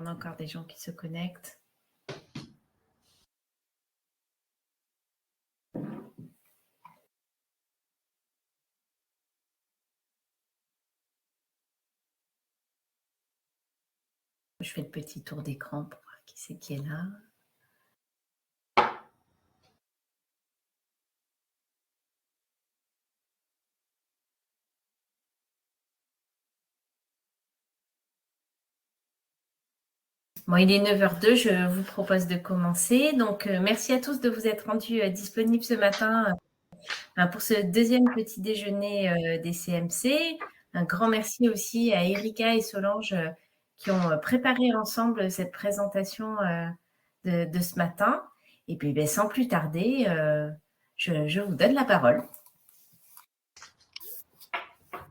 on a encore des gens qui se connectent. Je fais le petit tour d'écran pour voir qui c'est qui est là. Bon, il est 9h02, je vous propose de commencer. Donc, merci à tous de vous être rendus disponibles ce matin pour ce deuxième petit déjeuner des CMC. Un grand merci aussi à Erika et Solange qui ont préparé ensemble cette présentation de ce matin. Et puis, sans plus tarder, je vous donne la parole.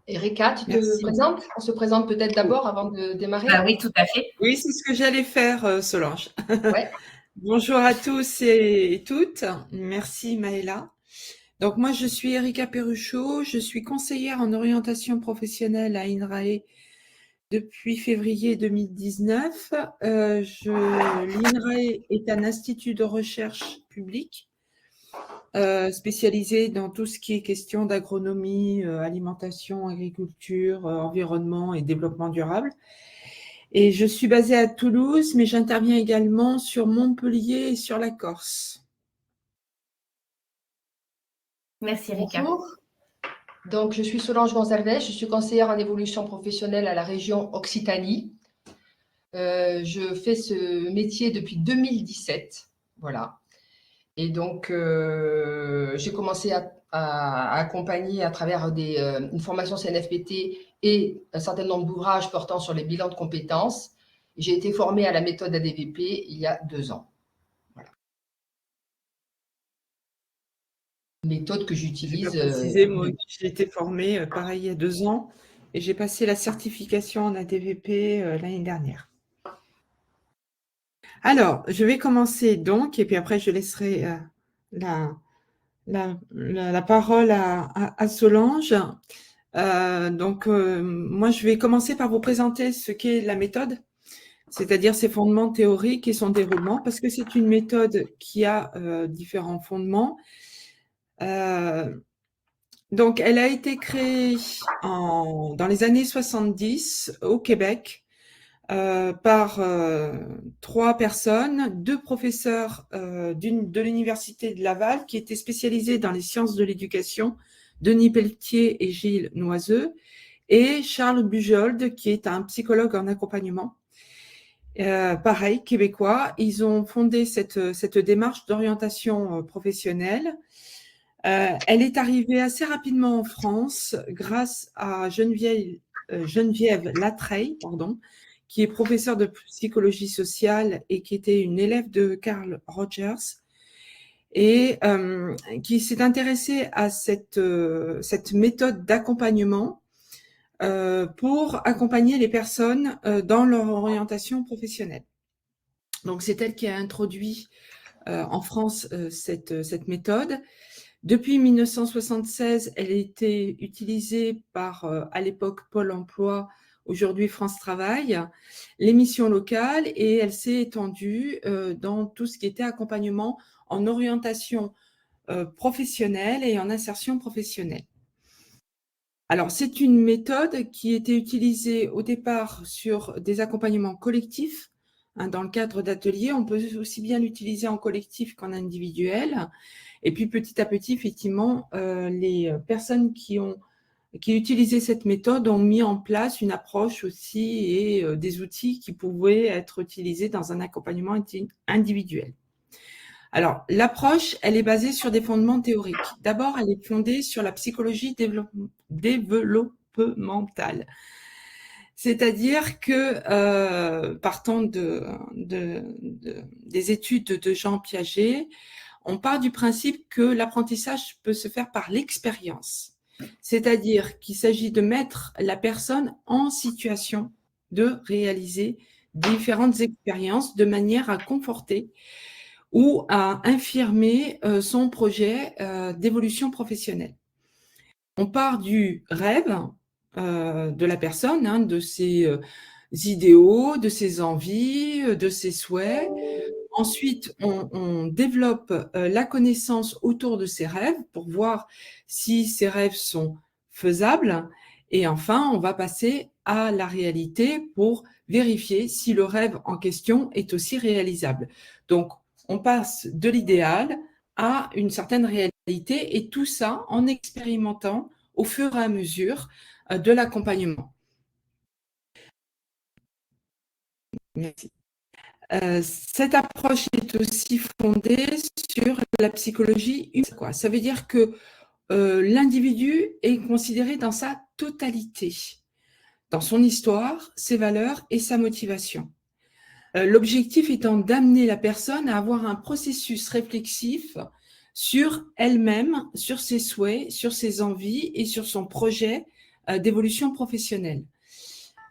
Erika, tu te présentes? On se présente peut-être d'abord avant de démarrer? Oui, tout à fait. Oui, c'est ce que j'allais faire, Solange. Ouais. Bonjour à tous et toutes. Merci Maëla. Donc moi, je suis Erika Perruchot. Je suis conseillère en orientation professionnelle à INRAE depuis février 2019. L'INRAE est un institut de recherche public spécialisé dans tout ce qui est question d'agronomie, alimentation, agriculture, environnement et développement durable. Et je suis basée à Toulouse, mais j'interviens également sur Montpellier et sur la Corse. Merci Erika. Bonjour. Donc, je suis Solange Gonzalez, je suis conseillère en évolution professionnelle à la région Occitanie. Je fais ce métier depuis 2017, voilà. Et donc, j'ai commencé à accompagner à travers une formation CNFPT et un certain nombre d'ouvrages portant sur les bilans de compétences. J'ai été formée à la méthode ADVP il y a 2 ans. Voilà. Méthode que j'utilise. Moi, j'ai été formée pareil il y a 2 ans et j'ai passé la certification en ADVP l'année dernière. Alors, je vais commencer donc, et puis après je laisserai la parole à Solange. Moi, je vais commencer par vous présenter ce qu'est la méthode, c'est-à-dire ses fondements théoriques et son déroulement, parce que c'est une méthode qui a différents fondements. Donc, elle a été créée dans les années 70 au Québec par 3 personnes, 2 professeurs de l'Université de Laval qui étaient spécialisés dans les sciences de l'éducation, Denis Pelletier et Gilles Noiseux, et Charles Bujold qui est un psychologue en accompagnement. Pareil, québécois. Ils ont fondé cette démarche d'orientation professionnelle. Elle est arrivée assez rapidement en France grâce à Geneviève Latreille, qui est professeure de psychologie sociale et qui était une élève de Carl Rogers et qui s'est intéressée à cette méthode d'accompagnement pour accompagner les personnes dans leur orientation professionnelle. Donc, c'est elle qui a introduit en France cette méthode. Depuis 1976, elle a été utilisée par, à l'époque, Pôle emploi, aujourd'hui France Travail, les missions locales, et elle s'est étendue dans tout ce qui était accompagnement en orientation professionnelle et en insertion professionnelle. Alors, c'est une méthode qui était utilisée au départ sur des accompagnements collectifs. Dans le cadre d'ateliers, on peut aussi bien l'utiliser en collectif qu'en individuel. Et puis, petit à petit, effectivement, les personnes qui utilisaient cette méthode ont mis en place une approche aussi et des outils qui pouvaient être utilisés dans un accompagnement individuel. Alors, l'approche, elle est basée sur des fondements théoriques. D'abord, elle est fondée sur la psychologie développementale. C'est-à-dire que, partant des études de Jean Piaget, on part du principe que l'apprentissage peut se faire par l'expérience. C'est-à-dire qu'il s'agit de mettre la personne en situation de réaliser différentes expériences de manière à conforter ou à infirmer son projet d'évolution professionnelle. On part du rêve de la personne, de ses idéaux, de ses envies, de ses souhaits. Ensuite, on développe la connaissance autour de ses rêves pour voir si ces rêves sont faisables. Et enfin, on va passer à la réalité pour vérifier si le rêve en question est aussi réalisable. Donc, on passe de l'idéal à une certaine réalité et tout ça en expérimentant au fur et à mesure de l'accompagnement. Merci. Cette approche est aussi fondée sur la psychologie humaine. Ça veut dire que l'individu est considéré dans sa totalité, dans son histoire, ses valeurs et sa motivation. L'objectif étant d'amener la personne à avoir un processus réflexif sur elle-même, sur ses souhaits, sur ses envies et sur son projet d'évolution professionnelle.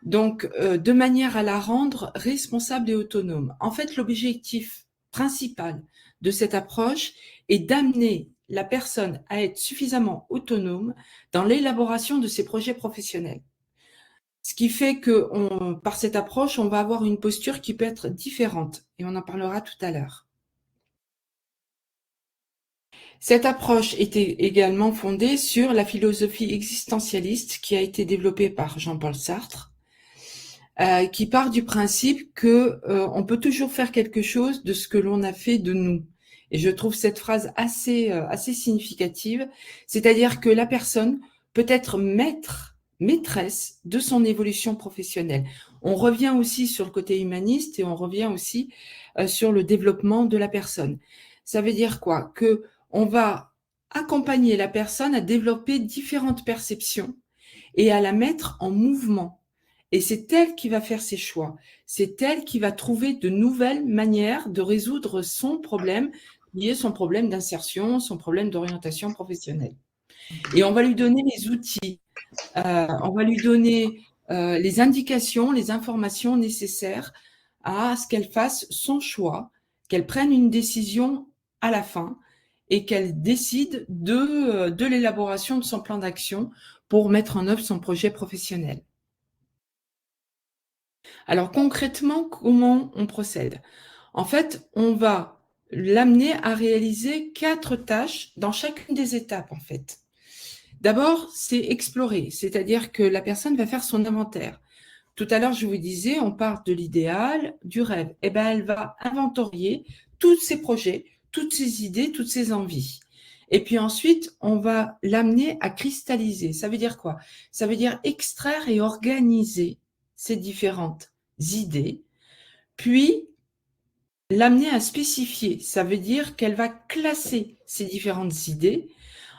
Donc, de manière à la rendre responsable et autonome. En fait, l'objectif principal de cette approche est d'amener la personne à être suffisamment autonome dans l'élaboration de ses projets professionnels. Ce qui fait que par cette approche, on va avoir une posture qui peut être différente et on en parlera tout à l'heure. Cette approche était également fondée sur la philosophie existentialiste qui a été développée par Jean-Paul Sartre, qui part du principe que on peut toujours faire quelque chose de ce que l'on a fait de nous. Et je trouve cette phrase assez significative, c'est-à-dire que la personne peut être maîtresse de son évolution professionnelle. On revient aussi sur le côté humaniste et on revient aussi sur le développement de la personne. Ça veut dire quoi? Que on va accompagner la personne à développer différentes perceptions et à la mettre en mouvement. Et c'est elle qui va faire ses choix. C'est elle qui va trouver de nouvelles manières de résoudre son problème, lié son problème d'insertion, son problème d'orientation professionnelle. Et on va lui donner les outils, on va lui donner les indications, les informations nécessaires à ce qu'elle fasse son choix, qu'elle prenne une décision à la fin et qu'elle décide de l'élaboration de son plan d'action pour mettre en œuvre son projet professionnel. Alors concrètement, comment on procède? En fait, on va l'amener à réaliser 4 tâches dans chacune des étapes, en fait. D'abord, c'est explorer, c'est-à-dire que la personne va faire son inventaire. Tout à l'heure, je vous disais, on part de l'idéal, du rêve. Eh bien, elle va inventorier tous ses projets, toutes ses idées, toutes ses envies. Et puis ensuite, on va l'amener à cristalliser. Ça veut dire quoi? Ça veut dire extraire et organiser ces différentes idées, puis l'amener à spécifier. Ça veut dire qu'elle va classer ces différentes idées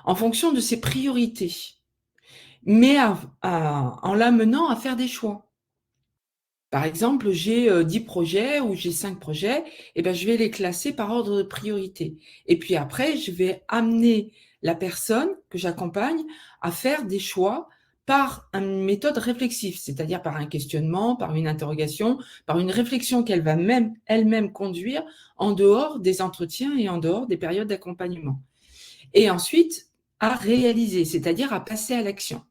en fonction de ses priorités, mais en l'amenant à faire des choix. Par exemple, j'ai 10 projets ou j'ai 5 projets, et ben, je vais les classer par ordre de priorité. Et puis après, je vais amener la personne que j'accompagne à faire des choix par une méthode réflexive, c'est-à-dire par un questionnement, par une interrogation, par une réflexion qu'elle va même elle-même conduire en dehors des entretiens et en dehors des périodes d'accompagnement. Et ensuite, à réaliser, c'est-à-dire à passer à l'action.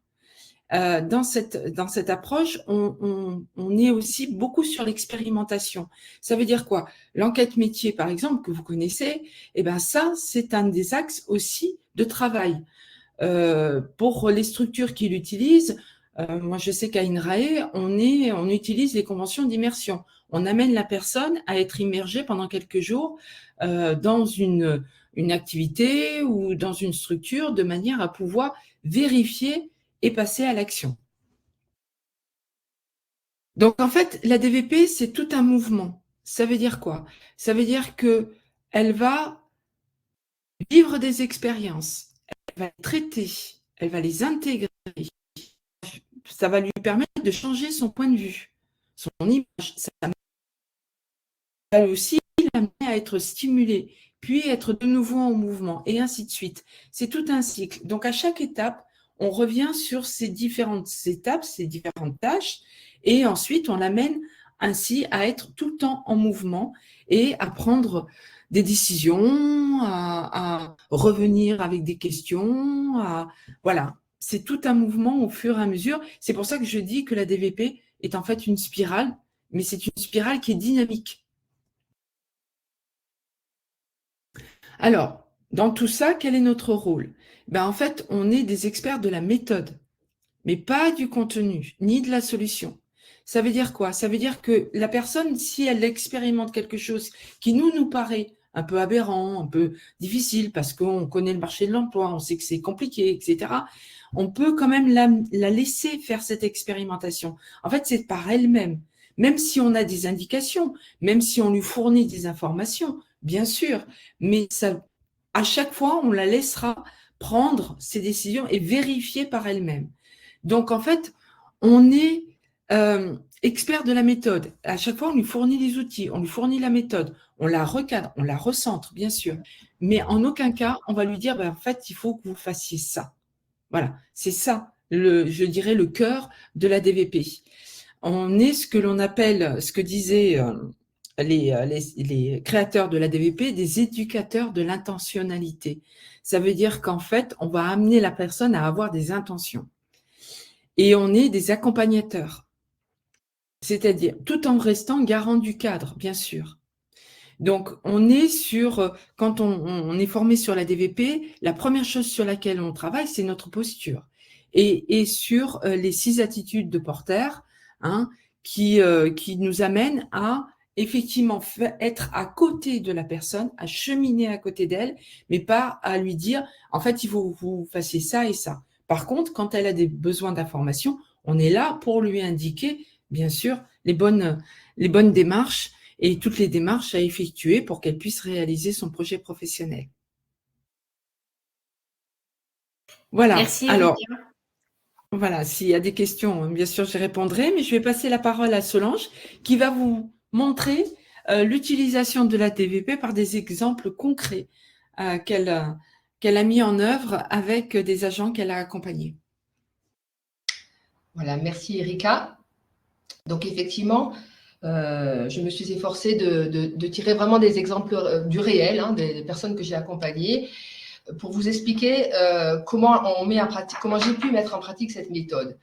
Dans cette approche, on est aussi beaucoup sur l'expérimentation. Ça veut dire quoi? L'enquête métier, par exemple, que vous connaissez, eh ben ça, c'est un des axes aussi de travail. Pour les structures qui l'utilisent, moi je sais qu'à INRAE, on utilise les conventions d'immersion. On amène la personne à être immergée pendant quelques jours dans une activité ou dans une structure de manière à pouvoir vérifier et passer à l'action. Donc en fait, la DVP, c'est tout un mouvement. Ça veut dire quoi? Ça veut dire qu'elle va vivre des expériences, elle va les traiter, elle va les intégrer. Ça va lui permettre de changer son point de vue, son image. Ça va aussi l'amener à être stimulé, puis être de nouveau en mouvement, et ainsi de suite. C'est tout un cycle. Donc à chaque étape, on revient sur ces différentes étapes, ces différentes tâches, et ensuite on l'amène ainsi à être tout le temps en mouvement et à prendre des décisions, à revenir avec des questions, voilà. C'est tout un mouvement au fur et à mesure. C'est pour ça que je dis que la DVP est en fait une spirale, mais c'est une spirale qui est dynamique. Alors, dans tout ça, quel est notre rôle? Ben, en fait, on est des experts de la méthode, mais pas du contenu, ni de la solution. Ça veut dire quoi? Ça veut dire que la personne, si elle expérimente quelque chose qui nous paraît un peu aberrant, un peu difficile, parce qu'on connaît le marché de l'emploi, on sait que c'est compliqué, etc., on peut quand même la laisser faire cette expérimentation. En fait, c'est par elle-même. Même si on a des indications, même si on lui fournit des informations, bien sûr, mais ça, à chaque fois, on la laissera prendre ses décisions et vérifier par elle-même. Donc, en fait, on est expert de la méthode. À chaque fois, on lui fournit les outils, on lui fournit la méthode, on la recadre, on la recentre, bien sûr. Mais en aucun cas, on va lui dire, ben, en fait, il faut que vous fassiez ça. Voilà, c'est ça, je dirais, le cœur de la DVP. On est ce que l'on appelle, ce que disaient les créateurs de la DVP, des éducateurs de l'intentionnalité. Ça veut dire qu'en fait, on va amener la personne à avoir des intentions. Et on est des accompagnateurs. C'est-à-dire, tout en restant garant du cadre, bien sûr. Donc, on est sur, quand on est formé sur la DVP, la première chose sur laquelle on travaille, c'est notre posture. Et sur les 6 attitudes de Porter, hein, qui nous amènent à effectivement être à côté de la personne, à cheminer à côté d'elle, mais pas à lui dire, en fait, il faut que vous fassiez ça et ça. Par contre, quand elle a des besoins d'information, on est là pour lui indiquer, bien sûr, les bonnes démarches et toutes les démarches à effectuer pour qu'elle puisse réaliser son projet professionnel. Voilà. Merci, alors, Erika. voilà, s'il y a des questions, bien sûr, j'y répondrai, mais je vais passer la parole à Solange qui va vous montrer l'utilisation de la DVP par des exemples concrets qu'elle a mis en œuvre avec des agents qu'elle a accompagnés. Voilà, merci Erika. Donc effectivement, je me suis efforcée de tirer vraiment des exemples du réel, hein, des personnes que j'ai accompagnées, pour vous expliquer comment j'ai pu mettre en pratique cette méthode.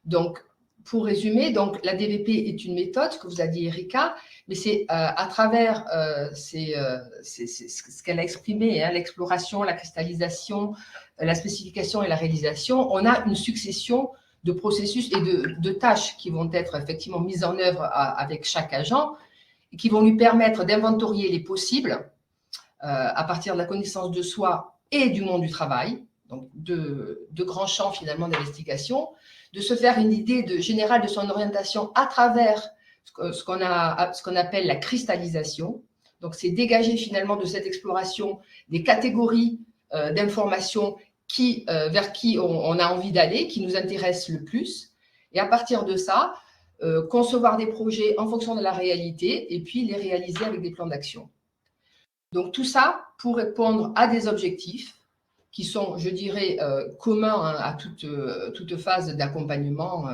Donc, pour résumer, donc la DVP est une méthode, ce que vous a dit Erika, mais c'est à travers ce qu'elle a exprimé, hein, l'exploration, la cristallisation, la spécification et la réalisation, on a une succession de processus et de tâches qui vont être effectivement mises en œuvre avec chaque agent et qui vont lui permettre d'inventorier les possibles à partir de la connaissance de soi et du monde du travail, donc de grands champs finalement d'investigation, de se faire une idée générale de son orientation à travers ce qu'on appelle la cristallisation. Donc, c'est dégager finalement de cette exploration des catégories d'informations vers qui on a envie d'aller, qui nous intéressent le plus. Et à partir de ça, concevoir des projets en fonction de la réalité et puis les réaliser avec des plans d'action. Donc, tout ça pour répondre à des objectifs qui sont, je dirais, communs à toute phase d'accompagnement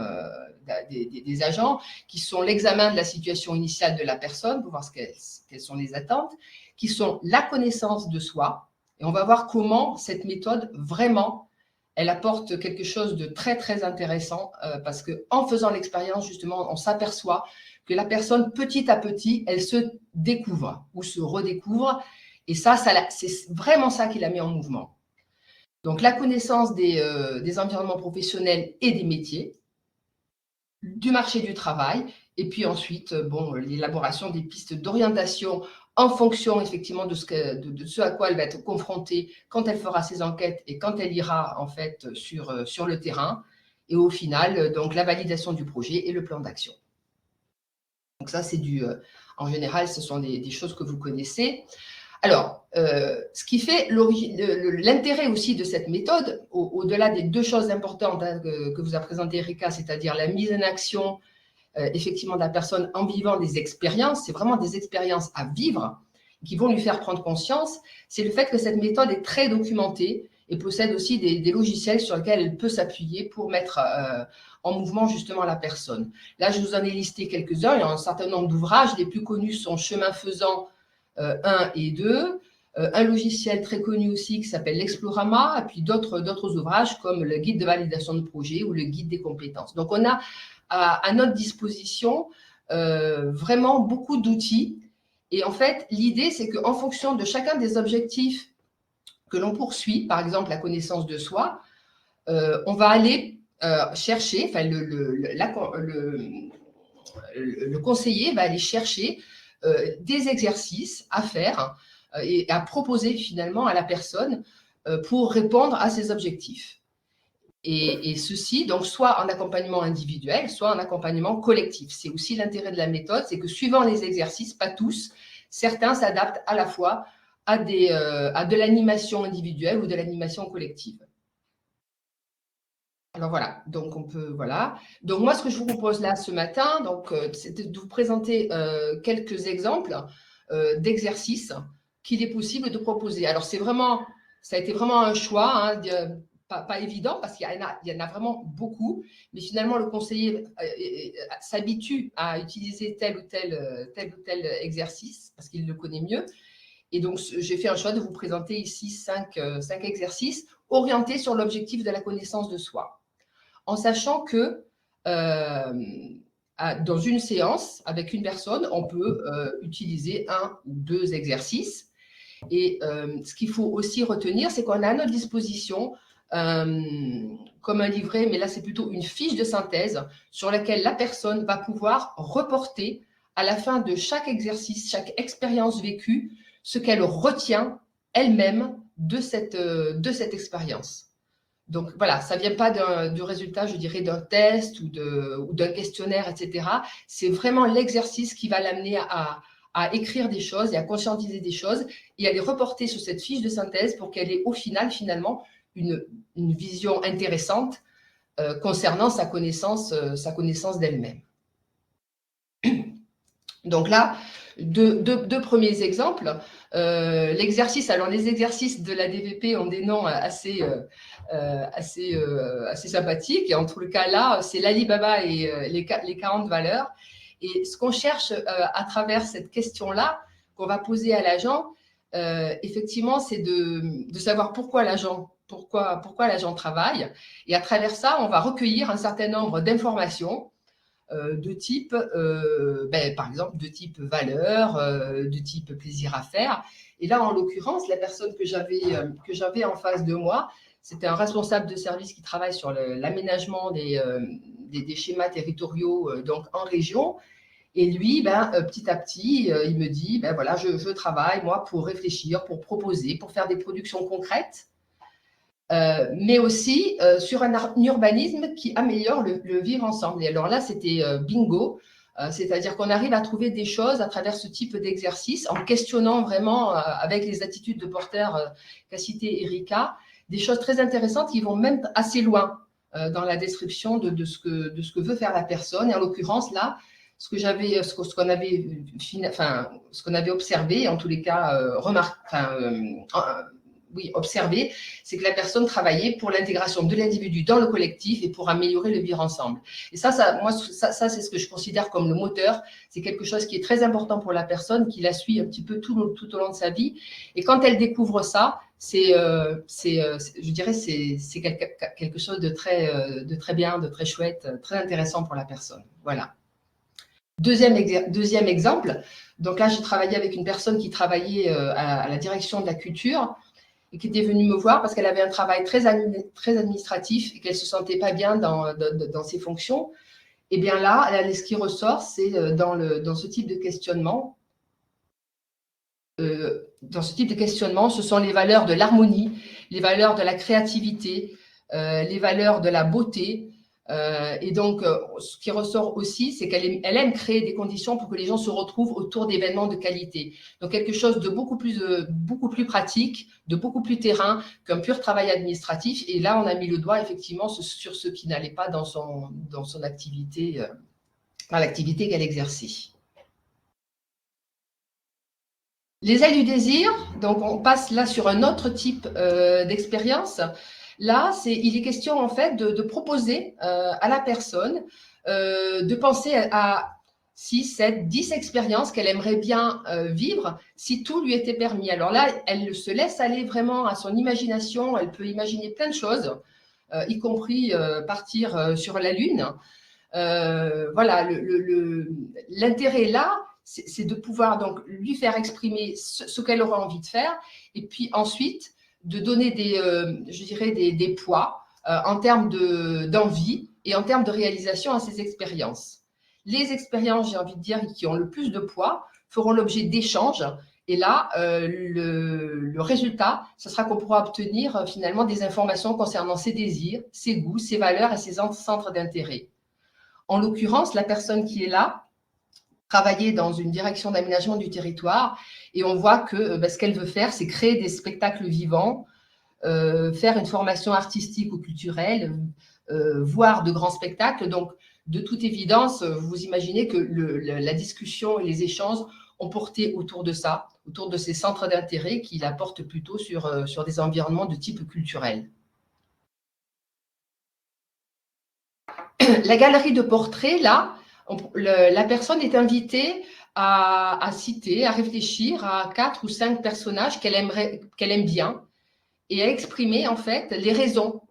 des agents, qui sont l'examen de la situation initiale de la personne pour voir quelles sont les attentes, qui sont la connaissance de soi. Et on va voir comment cette méthode, vraiment, elle apporte quelque chose de très, très intéressant parce qu'en faisant l'expérience, justement, on s'aperçoit que la personne, petit à petit, elle se découvre ou se redécouvre. Et ça c'est vraiment ça qui la met en mouvement. Donc, la connaissance des environnements professionnels et des métiers, du marché du travail, et puis ensuite, l'élaboration des pistes d'orientation en fonction effectivement de ce à quoi elle va être confrontée quand elle fera ses enquêtes et quand elle ira en fait sur le terrain. Et au final, donc la validation du projet et le plan d'action. Donc ça, c'est en général, ce sont des choses que vous connaissez. Alors, ce qui fait l'intérêt aussi de cette méthode, au-delà des 2 choses importantes que vous a présentées Erika, c'est-à-dire la mise en action effectivement de la personne en vivant des expériences, c'est vraiment des expériences à vivre qui vont lui faire prendre conscience, c'est le fait que cette méthode est très documentée et possède aussi des logiciels sur lesquels elle peut s'appuyer pour mettre en mouvement justement la personne. Là, je vous en ai listé quelques-uns, il y a un certain nombre d'ouvrages, les plus connus sont Chemin faisant 1 et 2, un logiciel très connu aussi qui s'appelle l'Explorama, et puis d'autres ouvrages comme le guide de validation de projet ou le guide des compétences. Donc, on a à notre disposition vraiment beaucoup d'outils. Et en fait, l'idée, c'est qu'en fonction de chacun des objectifs que l'on poursuit, par exemple la connaissance de soi, on va aller chercher, enfin le conseiller va aller chercher des exercices à faire et à proposer finalement à la personne pour répondre à ses objectifs. Et ceci, donc, soit en accompagnement individuel, soit en accompagnement collectif. C'est aussi l'intérêt de la méthode, c'est que suivant les exercices, pas tous, certains s'adaptent à la fois à de l'animation individuelle ou de l'animation collective. Alors voilà, donc on peut, voilà. Donc moi, ce que je vous propose là ce matin, donc, c'est de vous présenter quelques exemples d'exercices qu'il est possible de proposer. Alors c'est vraiment, ça a été vraiment un choix, hein, pas évident parce qu'il y en a vraiment beaucoup, mais finalement le conseiller s'habitue à utiliser tel ou tel exercice parce qu'il le connaît mieux. Et donc j'ai fait un choix de vous présenter ici 5 exercices orientés sur l'objectif de la connaissance de soi, en sachant que dans une séance avec une personne, on peut utiliser 1 ou 2 exercices. Et ce qu'il faut aussi retenir, c'est qu'on a à notre disposition comme un livret, mais là c'est plutôt une fiche de synthèse sur laquelle la personne va pouvoir reporter à la fin de chaque exercice, chaque expérience vécue, ce qu'elle retient elle-même de cette expérience. Donc voilà, ça ne vient pas du résultat, je dirais, d'un test ou d'un questionnaire, etc. C'est vraiment l'exercice qui va l'amener à écrire des choses et à conscientiser des choses et à les reporter sur cette fiche de synthèse pour qu'elle ait au final, finalement, une vision intéressante concernant sa connaissance d'elle-même. Donc là, deux premiers exemples. L'exercice, alors les exercices de la DVP ont des noms assez sympathiques. Et en tout cas, là, c'est l'Alibaba et les 40 valeurs. Et ce qu'on cherche à travers cette question-là, qu'on va poser à l'agent, effectivement, c'est de savoir pourquoi l'agent travaille. Et à travers ça, on va recueillir un certain nombre d'informations de type, par exemple, de type valeur, de type plaisir à faire. Et là, en l'occurrence, la personne que j'avais en face de moi, c'était un responsable de service qui travaille sur l'aménagement des schémas territoriaux donc en région. Et lui, petit à petit, il me dit, voilà, je travaille, moi, pour réfléchir, pour proposer, pour faire des productions concrètes, mais aussi sur un urbanisme qui améliore le vivre ensemble. Et alors là, c'était bingo, c'est-à-dire qu'on arrive à trouver des choses à travers ce type d'exercice, en questionnant vraiment, avec les attitudes de porteur qu'a cité Erika, des choses très intéressantes qui vont même assez loin dans la description de ce que veut faire la personne. Et en l'occurrence, là, ce qu'on avait observé, en tous les cas observé, c'est que la personne travaillait pour l'intégration de l'individu dans le collectif et pour améliorer le vivre ensemble. Et ça c'est ce que je considère comme le moteur. C'est quelque chose qui est très important pour la personne, qui la suit un petit peu tout au long de sa vie. Et quand elle découvre ça, je dirais, c'est quelque chose de très bien, de très chouette, très intéressant pour la personne. Voilà. Deuxième exemple. Donc là, j'ai travaillé avec une personne qui travaillait à la direction de la culture, et qui était venue me voir parce qu'elle avait un travail très administratif et qu'elle ne se sentait pas bien dans ses fonctions. Et bien là, ce qui ressort, c'est dans ce type de questionnement, ce sont les valeurs de l'harmonie, les valeurs de la créativité, les valeurs de la beauté. Et donc, ce qui ressort aussi, c'est qu'elle aime créer des conditions pour que les gens se retrouvent autour d'événements de qualité. Donc, quelque chose de beaucoup plus pratique, de beaucoup plus terrain qu'un pur travail administratif. Et là, on a mis le doigt effectivement sur ce qui n'allait pas dans son activité, dans l'activité qu'elle exerçait. Les ailes du désir, donc on passe là sur un autre type d'expérience. Là, il est question en fait de proposer à la personne de penser à 6, 7, 10 expériences qu'elle aimerait bien vivre si tout lui était permis. Alors là, elle se laisse aller vraiment à son imagination, elle peut imaginer plein de choses, y compris partir sur la Lune. Voilà, l'intérêt là, c'est de pouvoir donc lui faire exprimer ce qu'elle aura envie de faire, et puis ensuite de donner je dirais des poids en termes d'envie et en termes de réalisation à ces expériences. Les expériences, j'ai envie de dire, qui ont le plus de poids feront l'objet d'échanges. Et là, le résultat, ce sera qu'on pourra obtenir finalement des informations concernant ses désirs, ses goûts, ses valeurs et ses centres d'intérêt. En l'occurrence, la personne qui est là travaillait dans une direction d'aménagement du territoire et on voit que ce qu'elle veut faire, c'est créer des spectacles vivants, faire une formation artistique ou culturelle, voir de grands spectacles. Donc, de toute évidence, vous imaginez que la discussion et les échanges ont porté autour de ça, autour de ces centres d'intérêt qui la portent plutôt sur des environnements de type culturel. La galerie de portraits, là, la personne est invitée à citer, à réfléchir à 4 ou 5 personnages qu'elle aime bien et à exprimer en fait les raisons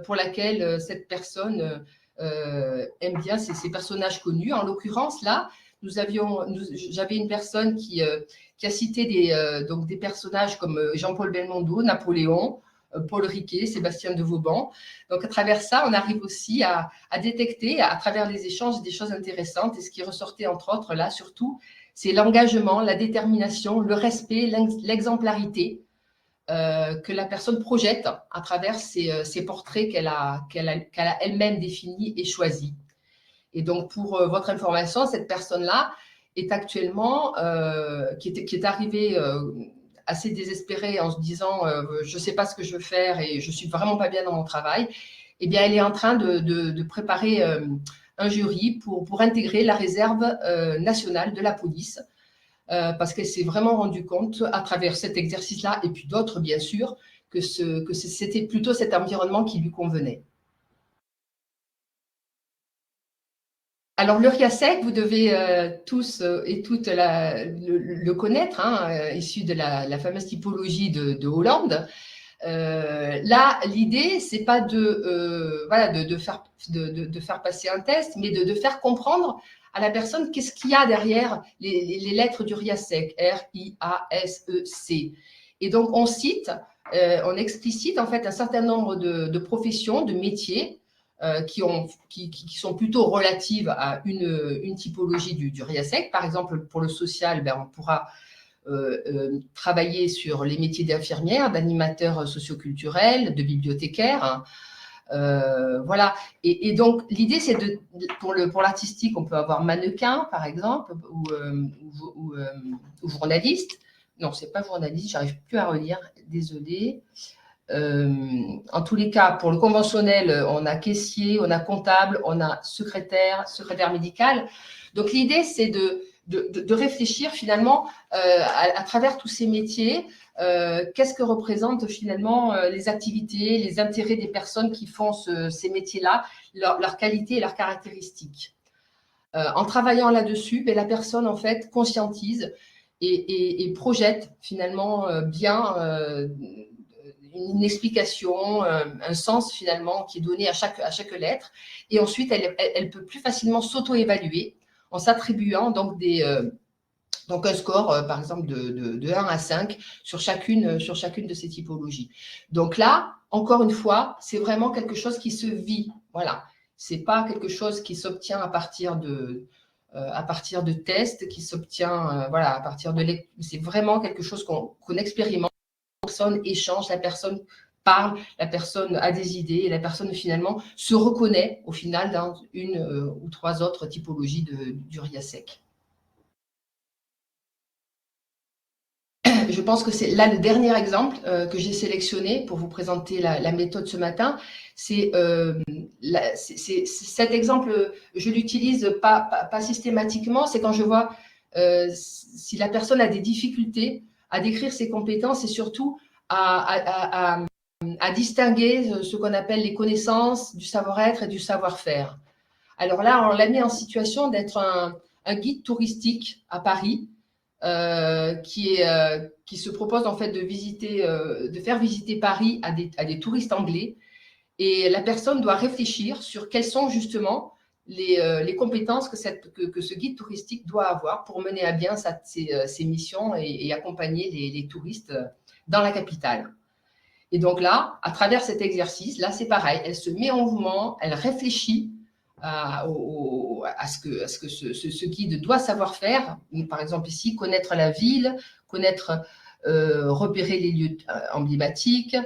pour lesquelles cette personne aime bien ces personnages connus. En l'occurrence, là, j'avais une personne qui a cité des personnages comme Jean-Paul Belmondo, Napoléon, Paul Riquet, Sébastien de Vauban. Donc, à travers ça, on arrive aussi à détecter, à travers les échanges, des choses intéressantes. Et ce qui ressortait, entre autres, là, surtout, c'est l'engagement, la détermination, le respect, l'exemplarité que la personne projette à travers ces portraits qu'elle a elle-même définis et choisis. Et donc, pour votre information, cette personne-là est actuellement, qui est arrivée assez désespérée en se disant je ne sais pas ce que je veux faire et je ne suis vraiment pas bien dans mon travail. Eh bien, elle est en train de préparer un jury pour intégrer la réserve nationale de la police parce qu'elle s'est vraiment rendue compte à travers cet exercice-là et puis d'autres, bien sûr, que c'était plutôt cet environnement qui lui convenait. Alors, le RIASEC, vous devez tous et toutes le connaître, hein, issu de la fameuse typologie de Hollande. Là, l'idée, c'est pas de faire passer un test, mais de faire comprendre à la personne qu'est-ce qu'il y a derrière les lettres du RIASEC, R-I-A-S-E-C. Et donc, on cite, on explicite en fait un certain nombre de professions, de métiers qui sont plutôt relatives à une typologie du RIASEC. Par exemple, pour le social, on pourra travailler sur les métiers d'infirmière, d'animateur socioculturel, de bibliothécaire. Hein. Voilà. Et donc, l'idée, c'est pour l'artistique, on peut avoir mannequin, par exemple, ou journaliste. Non, c'est pas journaliste, j'arrive plus à relire, désolée. En tous les cas, pour le conventionnel, on a caissier, on a comptable, on a secrétaire médical. Donc, l'idée, c'est de réfléchir finalement à travers tous ces métiers, qu'est-ce que représentent finalement les activités, les intérêts des personnes qui font ces métiers-là, leur qualité et leurs caractéristiques. En travaillant là-dessus, la personne en fait conscientise et projette finalement bien une explication, un sens finalement qui est donné à chaque lettre. Et ensuite, elle peut plus facilement s'auto-évaluer en s'attribuant donc un score, par exemple, de 1 à 5 sur chacune de ces typologies. Donc là, encore une fois, c'est vraiment quelque chose qui se vit. Voilà. Ce n'est pas quelque chose qui s'obtient à partir de tests, qui s'obtient à partir de... C'est vraiment quelque chose qu'on expérimente. La personne échange, la personne parle, la personne a des idées et la personne finalement se reconnaît au final dans une ou 3 autres typologies du RIASEC. Je pense que c'est là le dernier exemple que j'ai sélectionné pour vous présenter la méthode ce matin. C'est cet exemple, je l'utilise pas systématiquement, c'est quand je vois si la personne a des difficultés à décrire ses compétences et surtout à distinguer ce qu'on appelle les connaissances du savoir-être et du savoir-faire. Alors là, on l'a mis en situation d'être un guide touristique à Paris qui se propose en fait de faire visiter Paris à des touristes anglais. Et la personne doit réfléchir sur quelles sont justement les compétences que ce guide touristique doit avoir pour mener à bien ses missions et accompagner les touristes dans la capitale. Et donc là, à travers cet exercice, là c'est pareil, elle se met en mouvement, elle réfléchit à ce que ce guide doit savoir faire. Par exemple ici, connaître la ville, repérer les lieux emblématiques,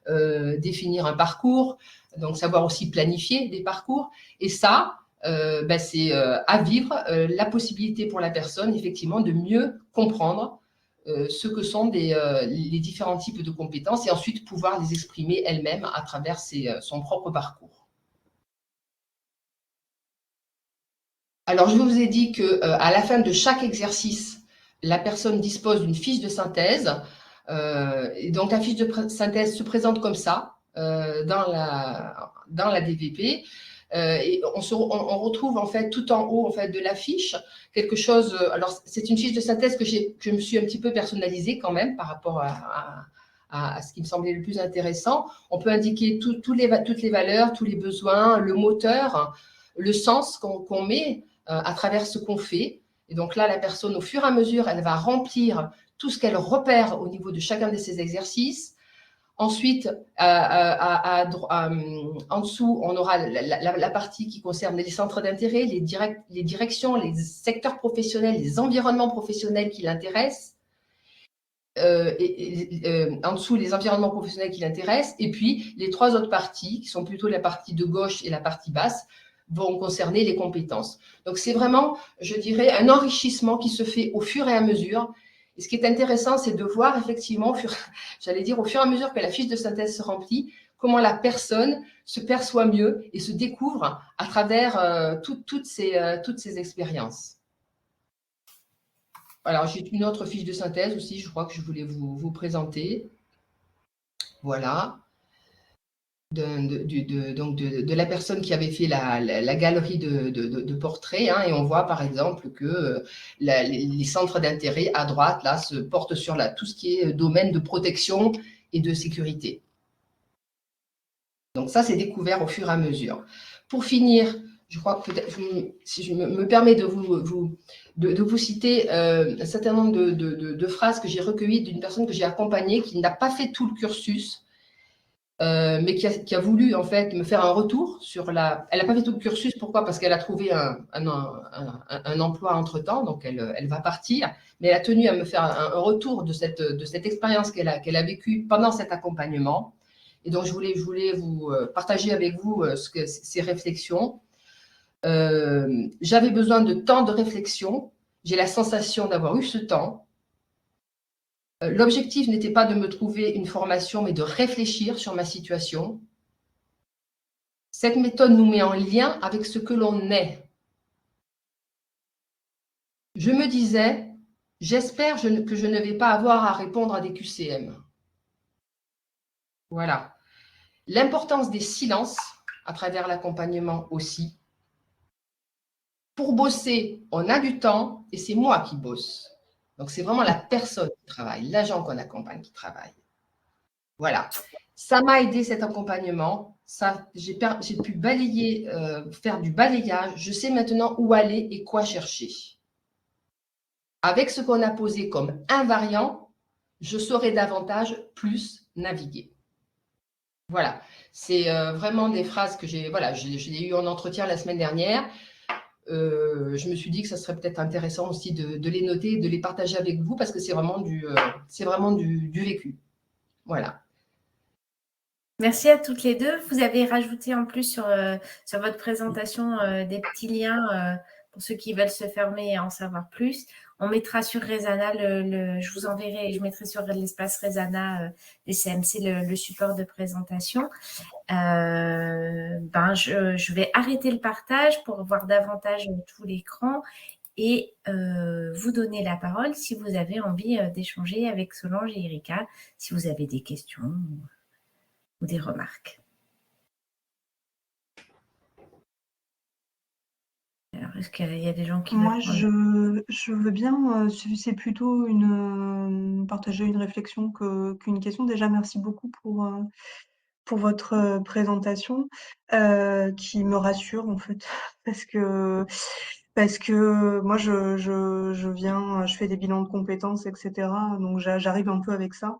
définir un parcours, donc savoir aussi planifier des parcours. Et ça, c'est à vivre la possibilité pour la personne, effectivement, de mieux comprendre ce que sont les différents types de compétences et ensuite pouvoir les exprimer elle-même à travers son propre parcours. Alors, je vous ai dit qu'à la fin de chaque exercice, la personne dispose d'une fiche de synthèse. Et donc, la fiche de synthèse se présente comme ça dans la DVP. Et on retrouve en fait tout en haut en fait de la fiche quelque chose. Alors, c'est une fiche de synthèse que je me suis un petit peu personnalisée quand même par rapport à ce qui me semblait le plus intéressant. On peut indiquer toutes les valeurs, tous les besoins, le moteur, le sens qu'on met à travers ce qu'on fait. Et donc là, la personne, au fur et à mesure, elle va remplir tout ce qu'elle repère au niveau de chacun de ces exercices. Ensuite, en dessous, on aura la partie qui concerne les centres d'intérêt, les directions, les secteurs professionnels, les environnements professionnels qui l'intéressent. En dessous, les environnements professionnels qui l'intéressent. Et puis, les trois autres parties, qui sont plutôt la partie de gauche et la partie basse, vont concerner les compétences. Donc, c'est vraiment, je dirais, un enrichissement qui se fait au fur et à mesure. Et ce qui est intéressant, c'est de voir effectivement, au fur et à mesure que la fiche de synthèse se remplit, comment la personne se perçoit mieux et se découvre à travers toutes ces expériences. Alors, j'ai une autre fiche de synthèse aussi, je crois que je voulais vous présenter. Voilà. De la personne qui avait fait la galerie de portraits. Hein, et on voit par exemple que les centres d'intérêt à droite là, se portent sur tout ce qui est domaine de protection et de sécurité. Donc ça, c'est découvert au fur et à mesure. Pour finir, je crois que peut-être, si je me permets de vous citer un certain nombre de phrases que j'ai recueillies d'une personne que j'ai accompagnée qui n'a pas fait tout le cursus, mais qui a voulu en fait me faire un retour sur Elle n'a pas fait tout le cursus, pourquoi? Parce qu'elle a trouvé un emploi entre-temps, donc elle va partir, mais elle a tenu à me faire un retour de cette expérience qu'elle a vécue pendant cet accompagnement. Et donc, je voulais vous partager avec vous ces réflexions. J'avais besoin de temps de réflexion. J'ai la sensation d'avoir eu ce temps. L'objectif n'était pas de me trouver une formation, mais de réfléchir sur ma situation. Cette méthode nous met en lien avec ce que l'on est. Je me disais, j'espère que je ne vais pas avoir à répondre à des QCM. Voilà. L'importance des silences à travers l'accompagnement aussi. Pour bosser, on a du temps et c'est moi qui bosse. Donc, c'est vraiment la personne qui travaille, l'agent qu'on accompagne qui travaille. Voilà. Ça m'a aidé cet accompagnement. J'ai pu balayer, faire du balayage. Je sais maintenant où aller et quoi chercher. Avec ce qu'on a posé comme invariant, je saurai davantage plus naviguer. Voilà. C'est vraiment des phrases que j'ai eu en entretien la semaine dernière. Je me suis dit que ça serait peut-être intéressant aussi de les noter, de les partager avec vous parce que c'est vraiment du vécu. Voilà. Merci à toutes les deux. Vous avez rajouté en plus sur votre présentation des petits liens pour ceux qui veulent se fermer et en savoir plus. On mettra sur Rezana, je vous enverrai, je mettrai sur l'espace Rezana des CMC le support de présentation. Je vais arrêter le partage pour voir davantage tout l'écran et vous donner la parole si vous avez envie d'échanger avec Solange et Erika, si vous avez des questions ou des remarques. Alors, est-ce qu'il y a des gens qui Moi, je veux bien, c'est plutôt partager une réflexion qu'une question. Déjà, merci beaucoup pour votre présentation qui me rassure en fait parce que moi je fais des bilans de compétences etc. Donc j'arrive un peu avec ça.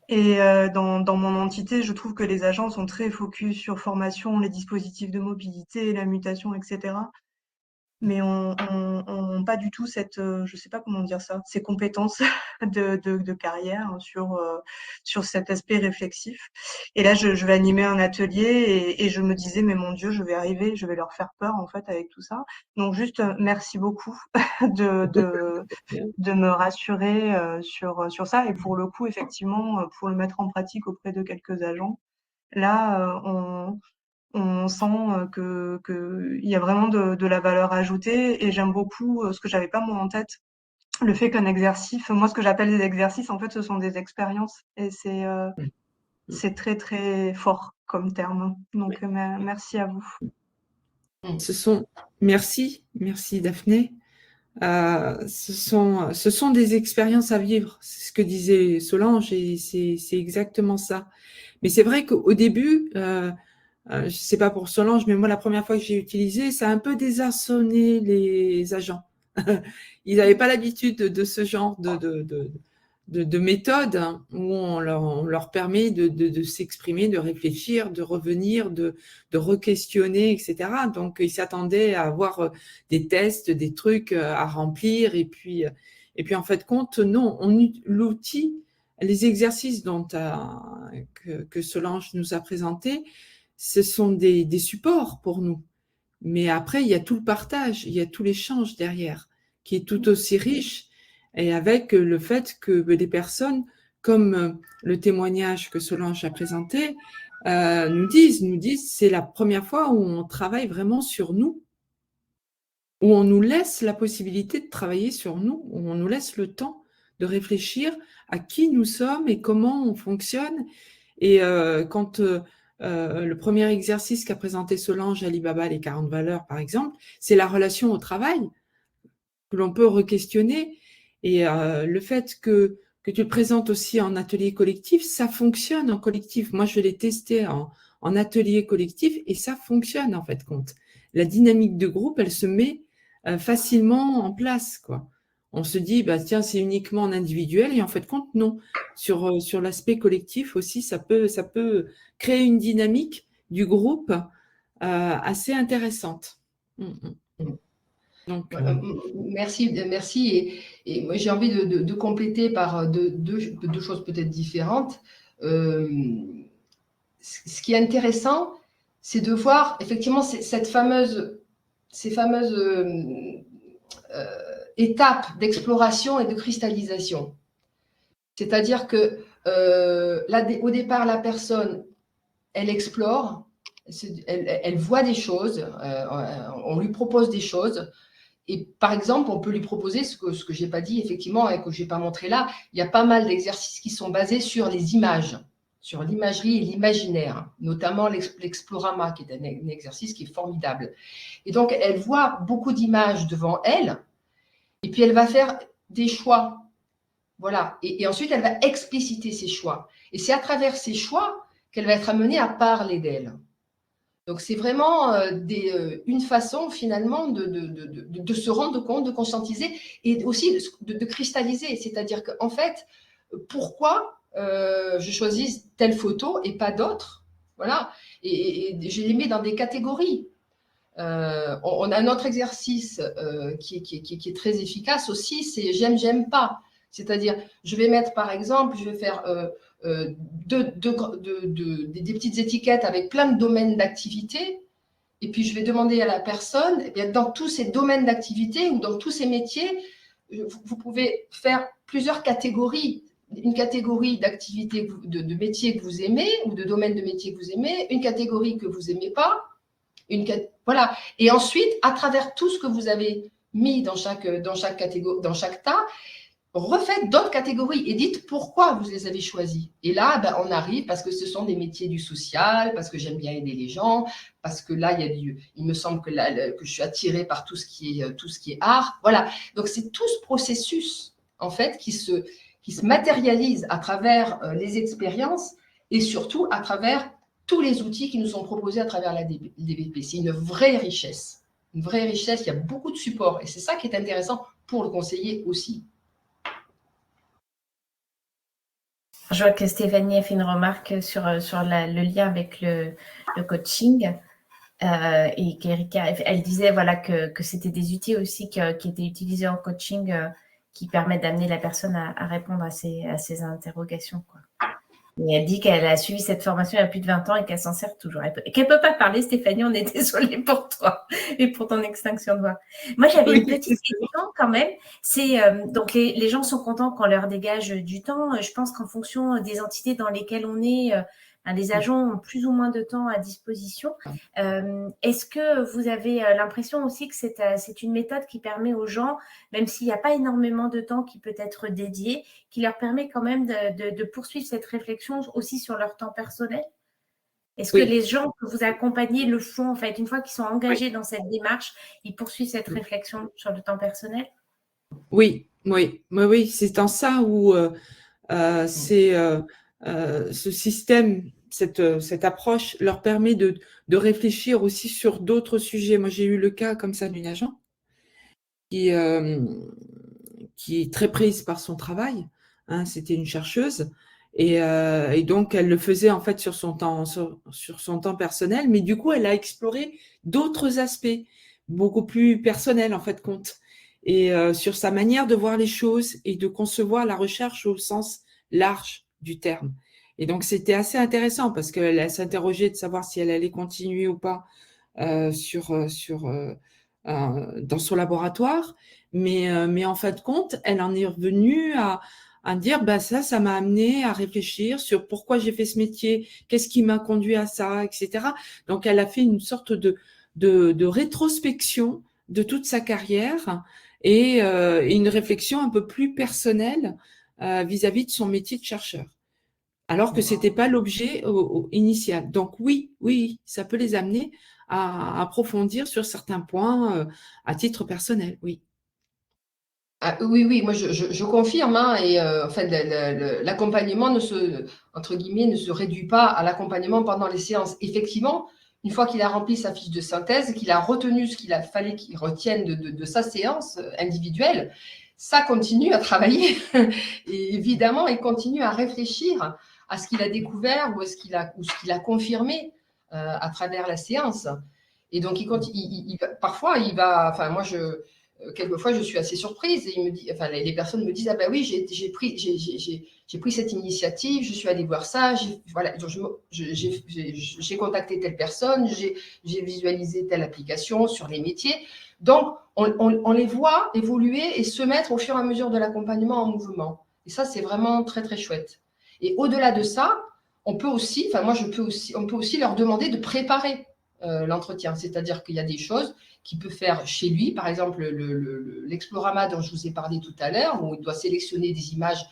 Et dans mon entité, je trouve que les agents sont très focus sur formation, les dispositifs de mobilité, la mutation, etc. Mais on pas du tout cette, je sais pas comment dire ça, ces compétences de carrière sur cet aspect réflexif. Et là, je vais animer un atelier et je me disais, mais mon Dieu, je vais arriver, je vais leur faire peur en fait avec tout ça. Donc juste merci beaucoup de me rassurer sur ça. Et pour le coup, effectivement, pour le mettre en pratique auprès de quelques agents, là, on sent que il y a vraiment de la valeur ajoutée. Et j'aime beaucoup ce que j'avais pas moi en tête, le fait qu'un exercice, moi ce que j'appelle des exercices, en fait, ce sont des expériences. Et c'est très très fort comme terme. Donc merci à vous. Merci Daphné. Ce sont des expériences à vivre. C'est ce que disait Solange et c'est exactement ça. Mais c'est vrai qu'au début, je sais pas pour Solange, mais moi la première fois que j'ai utilisé, ça a un peu désarçonné les agents. Ils n'avaient pas l'habitude de ce genre de méthode où on leur permet de s'exprimer, de réfléchir, de revenir, de re-questionner, etc. Donc, ils s'attendaient à avoir des tests, des trucs à remplir. Et puis en fait de compte, non, l'outil, les exercices que Solange nous a présentés, ce sont des supports pour nous. Mais après, il y a tout le partage, il y a tout l'échange derrière, qui est tout aussi riche. Et avec le fait que les personnes, comme le témoignage que Solange a présenté, nous disent, c'est la première fois où on travaille vraiment sur nous, où on nous laisse la possibilité de travailler sur nous, où on nous laisse le temps de réfléchir à qui nous sommes et comment on fonctionne. Et quand le premier exercice qu'a présenté Solange, Alibaba, les 40 valeurs, par exemple, c'est la relation au travail que l'on peut re-questionner. Et le fait que tu le présentes aussi en atelier collectif, ça fonctionne en collectif. Moi, je l'ai testé en atelier collectif et ça fonctionne en fait compte. La dynamique de groupe, elle se met facilement en place, quoi. On se dit, bah tiens, c'est uniquement en individuel et en fait compte, non. Sur l'aspect collectif aussi, ça peut créer une dynamique du groupe assez intéressante. Donc, merci. Et moi, j'ai envie de compléter par deux choses peut-être différentes. Ce qui est intéressant, c'est de voir effectivement ces fameuses étapes d'exploration et de cristallisation. C'est-à-dire que au départ, la personne, elle explore, elle voit des choses, on lui propose des choses. Et par exemple, on peut lui proposer ce que je n'ai pas dit effectivement et que je n'ai pas montré là. Il y a pas mal d'exercices qui sont basés sur les images, sur l'imagerie et l'imaginaire, notamment l'explorama, qui est un exercice qui est formidable. Et donc, elle voit beaucoup d'images devant elle, et puis elle va faire des choix. Voilà. Et ensuite, elle va expliciter ses choix. Et c'est à travers ses choix qu'elle va être amenée à parler d'elle. Donc, c'est vraiment une façon, finalement, de se rendre compte, de conscientiser et aussi de cristalliser. C'est-à-dire qu'en fait, pourquoi je choisis telle photo et pas d'autres? Voilà. Et je les mets dans des catégories. On a un autre exercice qui est très efficace aussi, c'est j'aime pas. C'est-à-dire, je vais mettre par exemple, je vais faire des petites étiquettes avec plein de domaines d'activité. Et puis, je vais demander à la personne, eh bien, dans tous ces domaines d'activité ou dans tous ces métiers, vous pouvez faire plusieurs catégories. Une catégorie d'activité, de métiers que vous aimez ou de domaines de métiers que vous aimez, une catégorie que vous n'aimez pas. Voilà. Et ensuite, à travers tout ce que vous avez mis dans chaque catégorie, dans chaque tas, refaites d'autres catégories et dites pourquoi vous les avez choisis. Et là, ben, on arrive parce que ce sont des métiers du social, parce que j'aime bien aider les gens, parce que là, il me semble que je suis attirée par tout ce qui est art. Voilà. Donc, c'est tout ce processus, en fait, qui se matérialise à travers les expériences et surtout à travers tous les outils qui nous sont proposés à travers la DVP. C'est une vraie richesse. Une vraie richesse, il y a beaucoup de support et c'est ça qui est intéressant pour le conseiller aussi. Je vois que Stéphanie a fait une remarque sur le lien avec le coaching et qu'Erika, elle disait voilà, que c'était des outils aussi qui étaient utilisés en coaching qui permettent d'amener la personne à répondre à ses interrogations, quoi. Et elle dit qu'elle a suivi cette formation il y a plus de 20 ans et qu'elle s'en sert toujours. Et qu'elle ne peut pas parler, Stéphanie, on est désolé pour toi et pour ton extinction de voix. Moi, j'avais une petite question quand même. C'est donc les gens sont contents qu'on leur dégage du temps. Je pense qu'en fonction des entités dans lesquelles on est, les agents ont plus ou moins de temps à disposition. Est-ce que vous avez l'impression aussi que c'est une méthode qui permet aux gens, même s'il n'y a pas énormément de temps qui peut être dédié, qui leur permet quand même de poursuivre cette réflexion aussi sur leur temps personnel? Est-ce que les gens que vous accompagnez le font, en fait, une fois qu'ils sont engagés dans cette démarche, ils poursuivent cette réflexion sur le temps personnel? Oui, c'est en ça où ce système, cette approche leur permet de réfléchir aussi sur d'autres sujets. Moi, j'ai eu le cas comme ça d'une agent qui est très prise par son travail. Hein, c'était une chercheuse et donc elle le faisait en fait sur son temps personnel, mais du coup elle a exploré d'autres aspects beaucoup plus personnels en fait compte et sur sa manière de voir les choses et de concevoir la recherche au sens large du terme. Et donc c'était assez intéressant parce qu'elle s'interrogeait de savoir si elle allait continuer ou pas dans son laboratoire, mais en fin de compte, elle en est revenue à dire ça m'a amené à réfléchir sur pourquoi j'ai fait ce métier, qu'est-ce qui m'a conduit à ça, etc. Donc elle a fait une sorte de rétrospection de toute sa carrière et une réflexion un peu plus personnelle vis-à-vis de son métier de chercheur. Alors que c'était pas l'objet initial. Donc oui, ça peut les amener à approfondir sur certains points à titre personnel, oui. Ah, oui, moi je confirme, hein, et en fait l'accompagnement entre guillemets, ne se réduit pas à l'accompagnement pendant les séances. Effectivement, une fois qu'il a rempli sa fiche de synthèse, qu'il a retenu ce qu'il a fallu qu'il retienne de sa séance individuelle, ça continue à travailler. Et évidemment, il continue à réfléchir à ce qu'il a découvert ou ce qu'il a confirmé à travers la séance. Et donc, parfois, il va. Enfin, moi, quelquefois, je suis assez surprise et les personnes me disent ah ben oui, j'ai pris cette initiative, je suis allée voir ça, j'ai contacté telle personne, j'ai visualisé telle application sur les métiers. Donc, on les voit évoluer et se mettre au fur et à mesure de l'accompagnement en mouvement. Et ça, c'est vraiment très, très chouette. Et au-delà de ça, on peut aussi leur demander de préparer l'entretien. C'est-à-dire qu'il y a des choses qu'il peut faire chez lui. Par exemple, l'Explorama dont je vous ai parlé tout à l'heure, où il doit sélectionner des images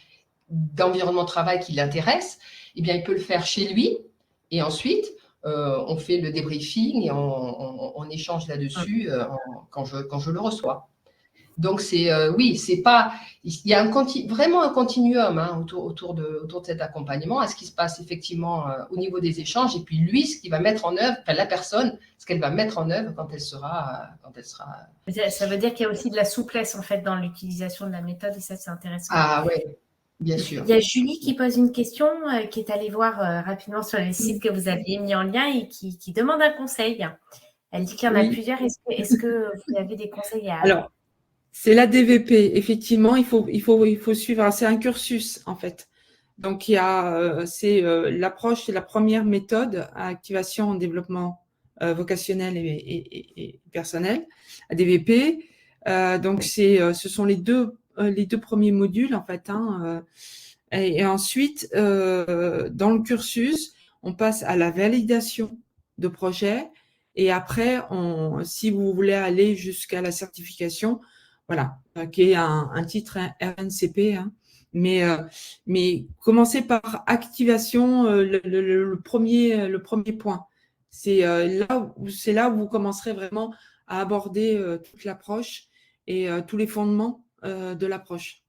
d'environnement de travail qui l'intéressent. Eh bien, il peut le faire chez lui. Et ensuite, on fait le débriefing et on échange là-dessus quand je le reçois. Donc, oui, c'est pas. Il y a vraiment un continuum autour de cet accompagnement, à ce qui se passe effectivement au niveau des échanges, et puis lui, ce qu'il va mettre en œuvre, la personne, ce qu'elle va mettre en œuvre quand elle sera. Ça veut dire qu'il y a aussi de la souplesse en fait dans l'utilisation de la méthode, et ça, c'est intéressant. Ah oui, bien sûr. Il y a Julie qui pose une question, qui est allée voir rapidement sur les sites que vous aviez mis en lien et qui demande un conseil. Elle dit qu'il y en a plusieurs. Est-ce que vous avez des conseils à… Alors, c'est la DVP. Effectivement, il faut suivre. C'est un cursus, en fait. Donc, l'approche, c'est la première méthode à activation en développement vocationnel et personnel, à DVP. Donc, ce sont les deux premiers modules, en fait. Et ensuite, dans le cursus, on passe à la validation de projet. Et après, si vous voulez aller jusqu'à la certification, voilà, qui est un titre RNCP, hein. Mais commencez par activation, le premier point. C'est là où vous commencerez vraiment à aborder toute l'approche et tous les fondements de l'approche.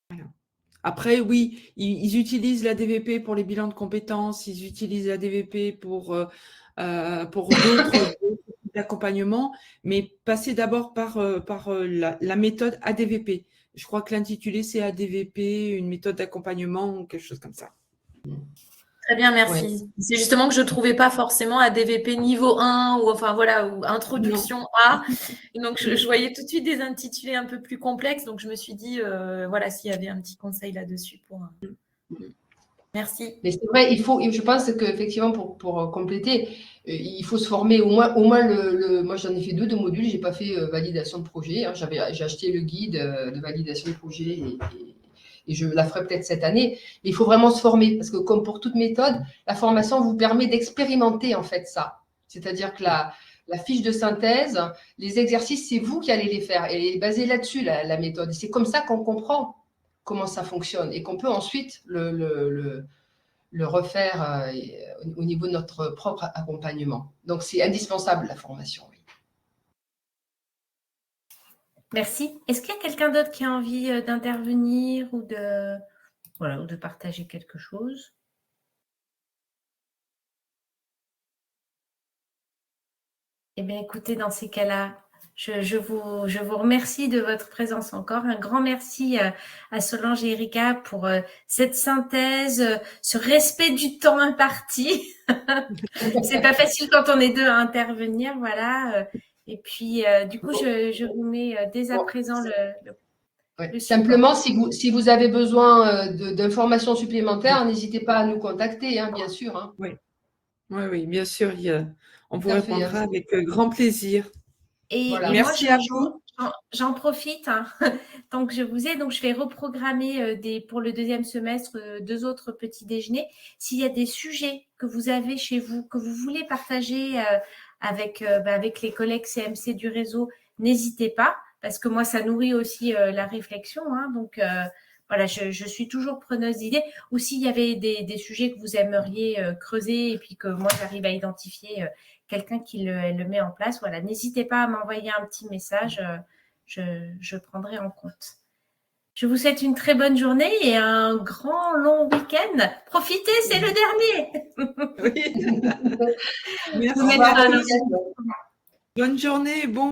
Voilà. Après, oui, ils utilisent la DVP pour les bilans de compétences, ils utilisent la DVP pour d'autres types d'accompagnement, mais passez d'abord par la méthode ADVP. Je crois que l'intitulé, c'est ADVP, une méthode d'accompagnement ou quelque chose comme ça. Très bien, merci. C'est justement que je ne trouvais pas forcément ADVP niveau 1 ou enfin voilà, ou introduction A. Et donc, je voyais tout de suite des intitulés un peu plus complexes. Donc, je me suis dit, voilà, s'il y avait un petit conseil là-dessus pour. Merci. Mais c'est vrai, je pense qu'effectivement, pour compléter, il faut se former au moins moi j'en ai fait 2 de modules, j'ai pas fait validation de projet, hein. J'ai acheté le guide de validation de projet et je la ferai peut-être cette année. Mais il faut vraiment se former parce que comme pour toute méthode, la formation vous permet d'expérimenter en fait ça. C'est-à-dire que la fiche de synthèse, les exercices, c'est vous qui allez les faire. Et elle est basée là-dessus, la méthode. Et c'est comme ça qu'on comprend comment ça fonctionne et qu'on peut ensuite le refaire au niveau de notre propre accompagnement. Donc, c'est indispensable, la formation. Oui. Merci. Est-ce qu'il y a quelqu'un d'autre qui a envie d'intervenir ou de partager quelque chose? Eh bien, écoutez, dans ces cas-là, je vous remercie de votre présence encore. Un grand merci à Solange et Erika pour cette synthèse, ce respect du temps imparti. C'est pas facile quand on est 2 à intervenir, voilà. Et puis, du coup, je vous mets dès à présent le simplement, si vous avez besoin d'informations supplémentaires, n'hésitez pas à nous contacter, hein, bien sûr. Hein. Oui, bien sûr. On vous répondra avec grand plaisir. Et, voilà. Merci à vous. J'en profite, hein, tant que je vous ai. Donc, je vais reprogrammer pour le 2e semestre 2 autres petits déjeuners. S'il y a des sujets que vous avez chez vous, que vous voulez partager avec les collègues CMC du réseau, n'hésitez pas, parce que moi, ça nourrit aussi la réflexion. Hein, donc, voilà, je suis toujours preneuse d'idées. Ou s'il y avait des sujets que vous aimeriez creuser et puis que moi, j'arrive à identifier quelqu'un qui le met en place, voilà, n'hésitez pas à m'envoyer un petit message, je prendrai en compte. Je vous souhaite une très bonne journée et un grand long week-end. Profitez, c'est le dernier. Oui. Merci. Bonne journée, bon